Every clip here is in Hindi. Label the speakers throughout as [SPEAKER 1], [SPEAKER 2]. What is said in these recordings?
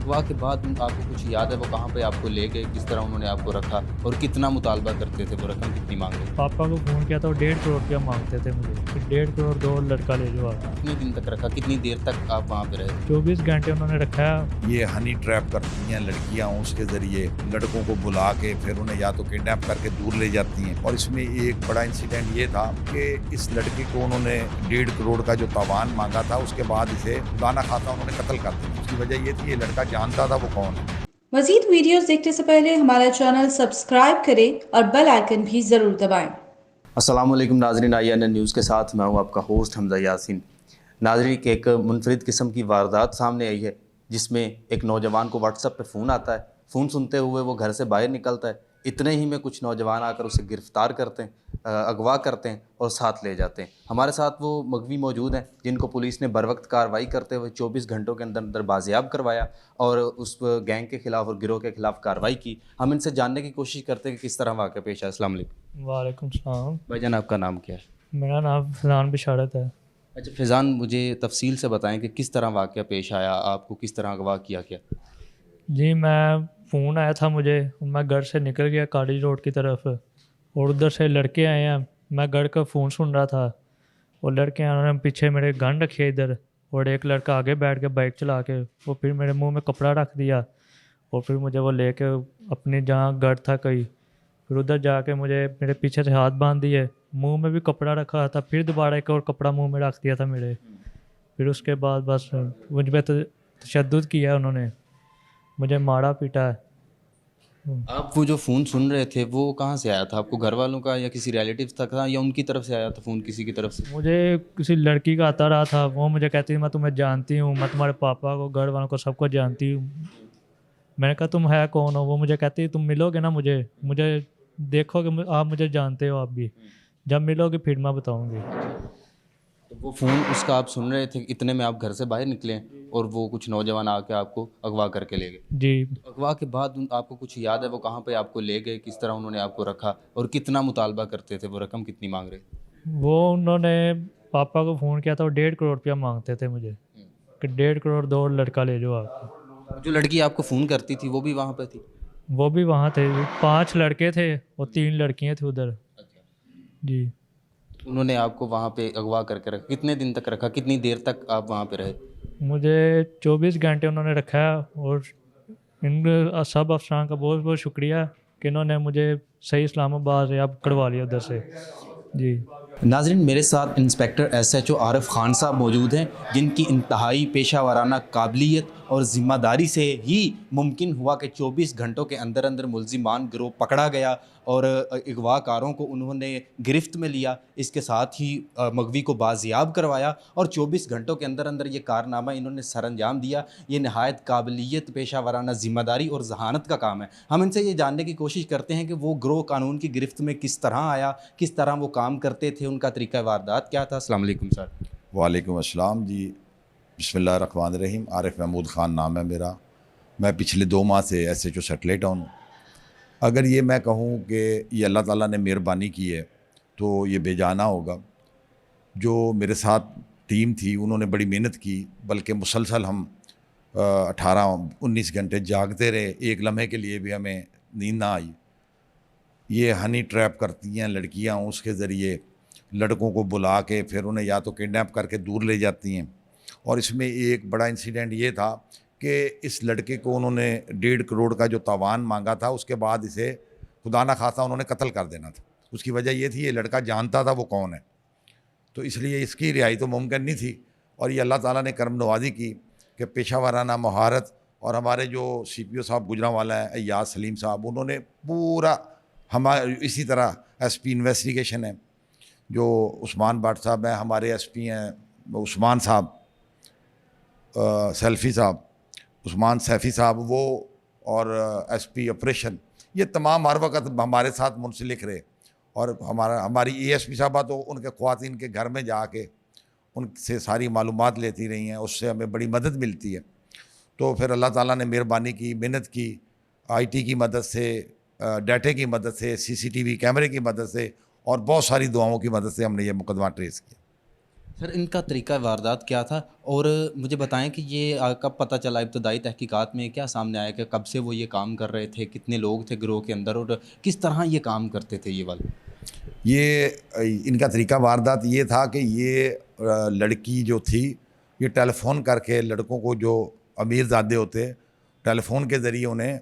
[SPEAKER 1] अगवा के बाद आपको कुछ याद है वो कहाँ पे आपको ले गए, किस तरह उन्होंने आपको रखा और कितना मुतालबा करते थे, वो रकम कितनी माँगे?
[SPEAKER 2] पापा को फ़ोन किया था, वो 1.5 करोड़ रुपया माँगते थे मुझे कि 1.5 करोड़ दो, लड़का ले जाओ आप।
[SPEAKER 1] कितने दिन तक रखा? कितनी देर तक आप वहाँ पे रहे?
[SPEAKER 2] 24 घंटे उन्होंने रखा।
[SPEAKER 3] ये हनी ट्रैप करती हैं लड़कियां, उसके ज़रिए लड़कों को बुला के फिर उन्हें या तो किडनैप करके दूर ले जाती हैं। और इसमें एक बड़ा इंसिडेंट ये था कि इस लड़की को उन्होंने 1.5 करोड़ का जो तावान मांगा था, उसके बाद इसे खुदा ना खाता उन्होंने कत्ल कर दिया। उसकी वजह ये थी ये लड़का जानता था वो कौन है।
[SPEAKER 4] मज़ीद वीडियोस देखने से पहले हमारा चैनल सब्सक्राइब करें और बेल आइकन भी ज़रूर दबाएं।
[SPEAKER 1] अस्सलामुअलैकुम नाज़रीन, IANN न्यूज़ के साथ मैं हूँ आपका होस्ट हमजा यासीन। नाज़रीन, एक मुनफरिद किस्म की वारदात सामने आई है जिसमें एक नौजवान को व्हाट्सएप पे फ़ोन आता है। फ़ोन सुनते हुए वो घर से बाहर निकलता है। इतने ही में कुछ नौजवान आकर उसे गिरफ़्तार करते हैं, अगवा करते हैं और साथ ले जाते हैं। हमारे साथ वो मगवी मौजूद हैं जिनको पुलिस ने बरवक्त कार्रवाई करते हुए 24 घंटों के अंदर अंदर बाजियाब करवाया और उस गैंग के ख़िलाफ़ और गिरोह के ख़िलाफ़ कार्रवाई की। हम इनसे जानने की कोशिश करते हैं कि किस तरह वाक़या पेश आया। अस्सलाम वालेकुम।
[SPEAKER 2] वालेकुम सलाम।
[SPEAKER 1] भाईजान, आपका नाम क्या है?
[SPEAKER 2] मेरा नाम फैज़ान बिशारत है।
[SPEAKER 1] अच्छा फैज़ान, मुझे तफ़सील से बताएं कि किस तरह वाक़या पेश आया, आपको किस तरह अगवा किया गया?
[SPEAKER 2] जी, मैं फ़ोन आया था मुझे, मैं घर से निकल गया कॉलेज रोड की तरफ और उधर से लड़के आए हैं। मैं घर का फ़ोन सुन रहा था और लड़के आए, उन्होंने पीछे मेरे गन रखी है इधर और एक लड़का आगे बैठ के बाइक चला के वो फिर मेरे मुंह में कपड़ा रख दिया और फिर मुझे वो लेके अपने जहाँ घर था कहीं, फिर उधर जाके मुझे मेरे पीछे से हाथ बांध दिए, मुंह में भी कपड़ा रखा था, फिर दोबारा एक और कपड़ा मुंह में रख दिया था मेरे। फिर उसके बाद बस मुझ पे तशद्दुद किया उन्होंने, मुझे मारा पीटा है।
[SPEAKER 1] आप वो जो फ़ोन सुन रहे थे वो कहाँ से आया था? आपको घर वालों का या किसी रिलेटिव्स तक था या उनकी तरफ से आया था फ़ोन, किसी की तरफ से?
[SPEAKER 2] मुझे किसी लड़की का आता रहा था, वो मुझे कहती थी मैं तुम्हें जानती हूँ, मैं तुम्हारे पापा को, घर वालों को, सबको जानती हूँ। मैंने कहा तुम है कौन हो? वो मुझे कहती तुम मिलोगे ना मुझे मुझे देखोगे, आप मुझे जानते हो आप भी, जब मिलोगे फिर मैं बताऊँगी।
[SPEAKER 1] तो वो फ़ोन उसका आप सुन रहे थे, इतने में आप घर से बाहर निकले और वो कुछ नौजवान आके आपको अगवा करके ले गए।
[SPEAKER 2] जी,
[SPEAKER 1] तो अगवा के बाद आपको कुछ याद है वो कहाँ पे आपको ले गए, किस तरह उन्होंने आपको रखा और कितना मुतालबा करते थे, वो रकम कितनी माँग रहे थे?
[SPEAKER 2] वो उन्होंने पापा को फ़ोन किया था, वो 1.5 करोड़ रुपया मांगते थे मुझे कि 1.5 करोड़ दो, लड़का ले जाओ आप।
[SPEAKER 1] जो लड़की आपको फ़ोन करती थी वो भी वहाँ पे थी?
[SPEAKER 2] वो भी वहाँ थे, 5 लड़के थे और 3 लड़कियाँ थी उधर।
[SPEAKER 1] अच्छा।
[SPEAKER 2] जी,
[SPEAKER 1] उन्होंने आपको वहाँ पे अगवा करके रखा, कितने दिन तक रखा, कितनी देर तक आप वहाँ पे रहे?
[SPEAKER 2] मुझे 24 घंटे उन्होंने रखा है और इन सब अफसरान का बहुत बहुत शुक्रिया कि इन्होंने मुझे सही इस्लामाबाद या करवा लिया उधर से। जी,
[SPEAKER 1] नाज़रीन, मेरे साथ इंस्पेक्टर SHO आरिफ खान साहब मौजूद हैं जिनकी इंतहाई पेशा वाराना काबिलियत और ज़िम्मेदारी से ही मुमकिन हुआ कि 24 घंटों के अंदर अंदर मुलजिमान गिरोह पकड़ा गया और अगवाकारों को उन्होंने गिरफ्त में लिया। इसके साथ ही मगवी को बाजियाब करवाया और 24 घंटों के अंदर अंदर ये कारनामा इन्होंने सर अंजाम दिया। ये नहायत काबिलियत, पेशा वाराना ज़िम्मेदारी और जहानत का काम है। हम इनसे ये जानने की कोशिश करते हैं कि वो गिरोह कानून की गिरफ्त में किस तरह आया, किस तरह वो काम करते थे, उनका तरीक़ा वारदात क्या था। अस्सलाम वालेकुम सर।
[SPEAKER 3] वालेकुम अस्सलाम जी। बिस्मिल्लाहिर्रहमानिर्रहीम। आरिफ महमूद ख़ान नाम है मेरा। मैं पिछले 2 माह से SHO सेटेलाइट टाउन हूँ। अगर ये मैं कहूँ कि ये अल्लाह ताला ने मेहरबानी की है तो ये बेजाना होगा। जो मेरे साथ टीम थी उन्होंने बड़ी मेहनत की, बल्कि मुसलसल हम 18-19 घंटे जागते रहे, एक लम्हे के लिए भी हमें नींद ना आई। ये हनी ट्रैप करती हैं लड़कियां, उसके ज़रिए लड़कों को बुला के फिर उन्हें या तो किडनैप करके दूर ले जाती हैं। और इसमें एक बड़ा इंसिडेंट ये था कि इस लड़के को उन्होंने 1.5 करोड़ का जो तावान मांगा था, उसके बाद इसे खुदा ना खासा उन्होंने कत्ल कर देना था। उसकी वजह ये थी ये लड़का जानता था वो कौन है, तो इसलिए इसकी रिहाई तो मुमकिन नहीं थी। और ये अल्लाह ताला ने करम नवाजी की कि पेशा वाराना महारत और हमारे जो CPO साहब गुजरांवाला हैं अय्याज सलीम साहब, उन्होंने पूरा हमारे इसी तरह SP इन्वेस्टिगेशन है, जो उस्मान भट्ट साहब हैं, हमारे SP हैं उस्मान साहब सेल्फ़ी साहब, उस्मान सैफ़ी साहब वो, और SP ऑपरेशन, ये तमाम हर वक्त हमारे साथ मुंसलिक रहे। और हमारी ASP साहबा तो उनके ख़वातीन के घर में जाके उनसे सारी मालूमात लेती रही हैं, उससे हमें बड़ी मदद मिलती है। तो फिर अल्लाह ताला ने मेहरबानी की, मेहनत की, IT की मदद से, डाटे की मदद से, CCTV कैमरे की मदद से और बहुत सारी दुआओं की मदद से हमने ये मुकदमा ट्रेस किया।
[SPEAKER 1] सर इनका तरीका वारदात क्या था और मुझे बताएं कि ये कब पता चला, इब्तदाई तहकीकात में क्या सामने आया कि कब से वो ये काम कर रहे थे, कितने लोग थे गिरोह के अंदर और किस तरह ये काम करते थे ये वाले?
[SPEAKER 3] ये इनका तरीका वारदात ये था कि ये लड़की जो थी ये टेलीफोन करके लड़कों को, जो अमीरजादे होते, टेलीफोन के ज़रिए उन्हें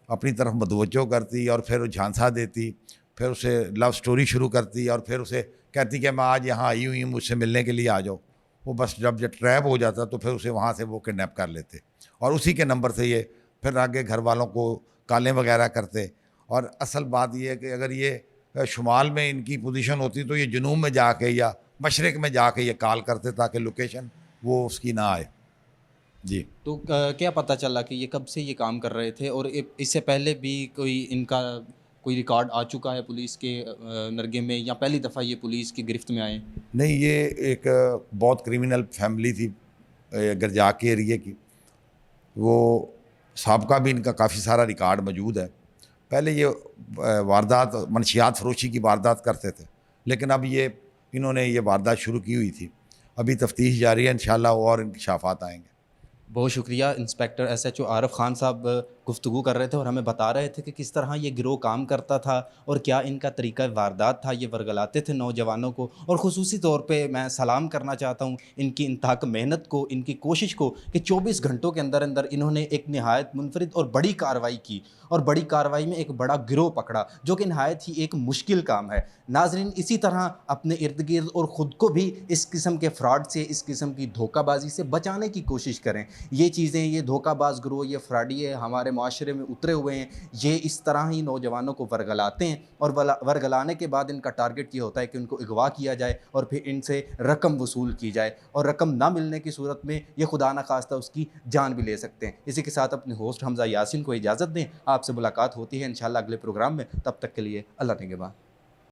[SPEAKER 3] अपनी तरफ मतवज्जो करती और फिर झांसा देती, फिर उसे लव स्टोरी शुरू करती और फिर उसे कहती कि मैं आज यहाँ आई हुई हूँ, मुझसे मिलने के लिए आ जाओ। वो बस जब ट्रैप हो जाता तो फिर उसे वहाँ से वो किडनैप कर लेते और उसी के नंबर से ये फिर आगे घर वालों को कालें वगैरह करते। और असल बात ये है कि अगर ये शुमाल में इनकी पोजीशन होती तो ये जनूब में जाके या मशरक़ में जाके ये कॉल करते ताकि लोकेशन वो उसकी ना आए। जी।
[SPEAKER 1] तो क्या पता चला कि ये कब से ये काम कर रहे थे और इससे पहले भी कोई इनका कोई रिकॉर्ड आ चुका है पुलिस के नरगे में, या पहली दफ़ा ये पुलिस की गिरफ्त में आए?
[SPEAKER 3] नहीं, ये एक बहुत क्रिमिनल फैमिली थी गरजाक के एरिए की। वो साबका भी इनका काफ़ी सारा रिकॉर्ड मौजूद है। पहले ये वारदात मनशियात फ़रोशी की वारदात करते थे, लेकिन अब ये इन्होंने ये वारदात शुरू की हुई थी। अभी तफ्तीश जारी है, इंशाल्लाह और इंकशाफात आएंगे।
[SPEAKER 1] बहुत शुक्रिया। इंस्पेक्टर एसएचओ आरिफ खान साहब गुफ्तगू कर रहे थे और हमें बता रहे थे कि किस तरह ये गिरोह काम करता था और क्या इनका तरीका वारदात था। ये वरगलाते थे नौजवानों को और ख़ुसूसी तौर पे मैं सलाम करना चाहता हूँ इनकी इंतहाक मेहनत को, इनकी कोशिश को कि 24 घंटों के अंदर अंदर इन्होंने एक नहायत मुनफरिद और बड़ी कार्रवाई की और बड़ी कार्रवाई में एक बड़ा गिरोह पकड़ा, जो कि नहायत ही एक मुश्किल काम है। नाजरीन, इसी तरह अपने इर्द गिर्द और ख़ुद को भी इस किस्म के फ्रॉड से, इस किस्म की धोखाबाजी से बचाने की कोशिश करें। ये चीज़ें, ये धोखाबाज गिरोह, ये फ्रॉडी हमारे माशरे में उतरे हुए हैं। ये इस तरह ही नौजवानों को वरगलाते हैं और वरगलाने के बाद इनका टारगेट ये होता है कि उनको अगवा किया जाए और फिर इनसे रकम वसूल की जाए, और रकम ना मिलने की सूरत में ये खुदा न खास्ता उसकी जान भी ले सकते हैं। इसी के साथ अपने होस्ट हमजा यासिन को इजाज़त दें। आपसे मुलाकात होती है इंशाल्लाह अगले प्रोग्राम में। तब तक के लिए अल्लाह निगहबान।